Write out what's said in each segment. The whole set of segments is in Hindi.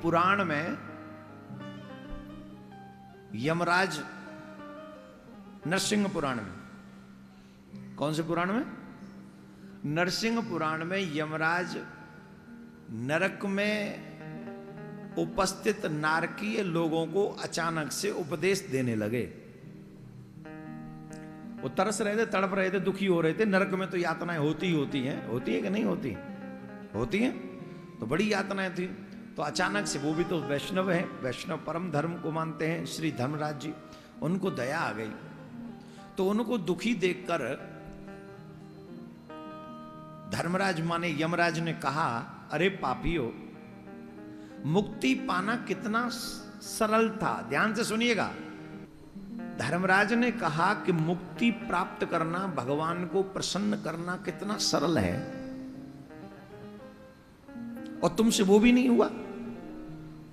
पुराण में यमराज, नरसिंह पुराण में, कौन से पुराण में? नरसिंह पुराण में यमराज नरक में उपस्थित नारकीय लोगों को अचानक से उपदेश देने लगे। वो तरस रहे थे, तड़प रहे थे, दुखी हो रहे थे। नरक में तो यातनाएं होती ही होती हैं, होती है कि नहीं होती? होती हैं, तो बड़ी यातनाएं थी। तो अचानक से, वो भी तो वैष्णव है, वैष्णव परम धर्म को मानते हैं, श्री धर्मराज जी, उनको दया आ गई। तो उनको दुखी देखकर धर्मराज माने यमराज ने कहा, अरे पापियों, मुक्ति पाना कितना सरल था। ध्यान से सुनिएगा। धर्मराज ने कहा कि मुक्ति प्राप्त करना, भगवान को प्रसन्न करना कितना सरल है, और तुमसे वो भी नहीं हुआ।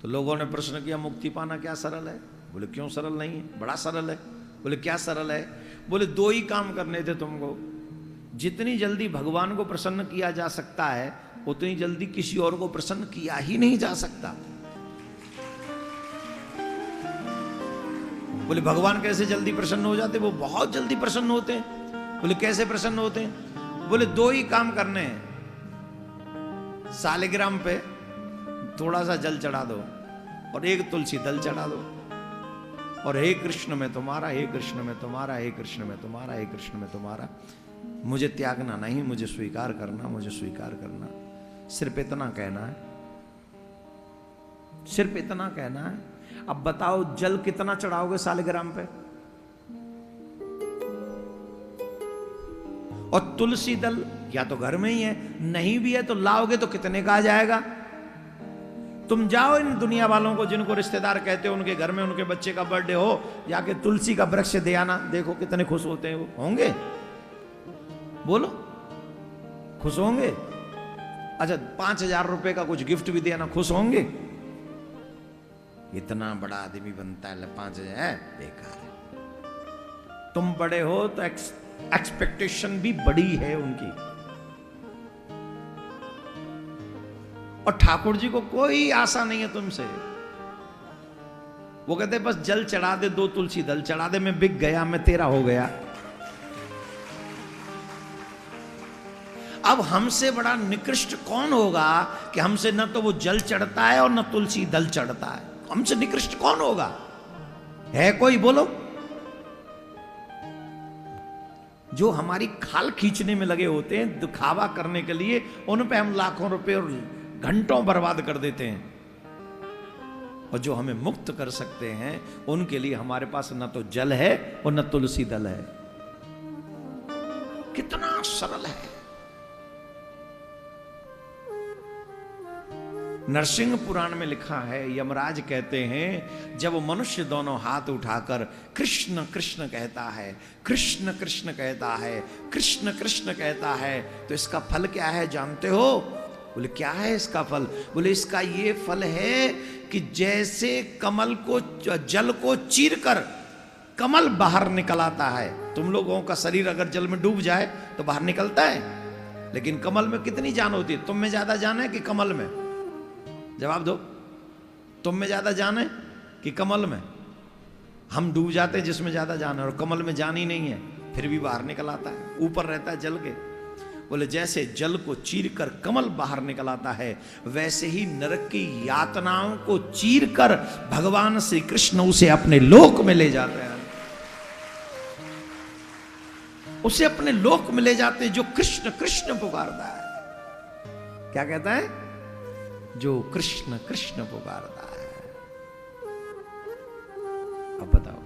तो लोगों ने प्रश्न किया, मुक्ति पाना क्या सरल है? बोले क्यों सरल नहीं है, बड़ा सरल है। बोले क्या सरल है? बोले दो ही काम करने थे तुमको। जितनी जल्दी भगवान को प्रसन्न किया जा सकता है, उतनी जल्दी किसी और को प्रसन्न किया ही नहीं जा सकता। बोले भगवान कैसे जल्दी प्रसन्न हो जाते? वो बहुत जल्दी प्रसन्न होते हैं। बोले कैसे प्रसन्न होते हैं? बोले दो ही काम करने हैं। सालिग्राम पे थोड़ा सा जल चढ़ा दो और एक तुलसी दल चढ़ा दो, और हे कृष्ण में तुम्हारा, हे कृष्ण में तुम्हारा, हे कृष्ण में तुम्हारा, हे कृष्ण में तुम्हारा, मुझे त्यागना नहीं, मुझे स्वीकार करना, मुझे स्वीकार करना। सिर्फ इतना कहना है, सिर्फ इतना कहना है। अब बताओ जल कितना चढ़ाओगे सालिग्राम पे? और तुलसी दल या तो घर में ही है, नहीं भी है तो लाओगे तो कितने का आ जाएगा? तुम जाओ इन दुनिया वालों को, जिनको रिश्तेदार कहते हो, उनके घर में उनके बच्चे का बर्थडे हो, जाके तुलसी का वृक्ष दे आना, देखो कितने खुश होते हैं वो। होंगे? बोलो, खुश होंगे? अच्छा 5,000 रुपए का कुछ गिफ्ट भी देना, खुश होंगे? इतना बड़ा आदमी बनता है, 5,000 है, बेकार है। तुम बड़े हो तो एक्सपेक्टेशन भी बड़ी है उनकी। और ठाकुर जी को कोई आशा नहीं है तुमसे। वो कहते बस जल चढ़ा दे, 2 तुलसी दल चढ़ा दे, मैं बिक गया, मैं तेरा हो गया। अब हमसे बड़ा निकृष्ट कौन होगा कि हमसे न तो वो जल चढ़ता है और न तुलसी दल चढ़ता है? हमसे निकृष्ट कौन होगा? है कोई? बोलो। जो हमारी खाल खींचने में लगे होते हैं, दिखावा करने के लिए, उन पे हम लाखों रुपए और घंटों बर्बाद कर देते हैं। और जो हमें मुक्त कर सकते हैं, उनके लिए हमारे पास न तो जल है और न तुलसी दल है। कितना सरल है। नरसिंह पुराण में लिखा है, यमराज कहते हैं, जब मनुष्य दोनों हाथ उठाकर कृष्ण कृष्ण कहता है, कृष्ण कृष्ण कहता है, कृष्ण कृष्ण कहता है, तो इसका फल क्या है जानते हो? बोले क्या है इसका फल? बोले इसका ये फल है कि जैसे कमल को, जल को चीर कर कमल बाहर निकल आता है। तुम लोगों का शरीर अगर जल में डूब जाए तो बाहर निकलता है, लेकिन कमल में कितनी जान होती है? तुम में ज्यादा जान है कि कमल में? जवाब दो। तुम में ज्यादा जान है कि कमल में? हम डूब जाते हैं जिसमें ज्यादा जान है, और कमल में जान ही नहीं है, फिर भी बाहर निकल आता है, ऊपर रहता है जल के। बोले जैसे जल को चीर कर कमल बाहर निकल आता है, वैसे ही नरक की यातनाओं को चीर कर भगवान श्री कृष्ण उसे अपने लोक में ले जाते हैं। उसे अपने लोक में ले जाते हैं जो कृष्ण कृष्ण पुकारता है। क्या कहता है? जो कृष्ण कृष्ण पुकारता है। अब बताओ।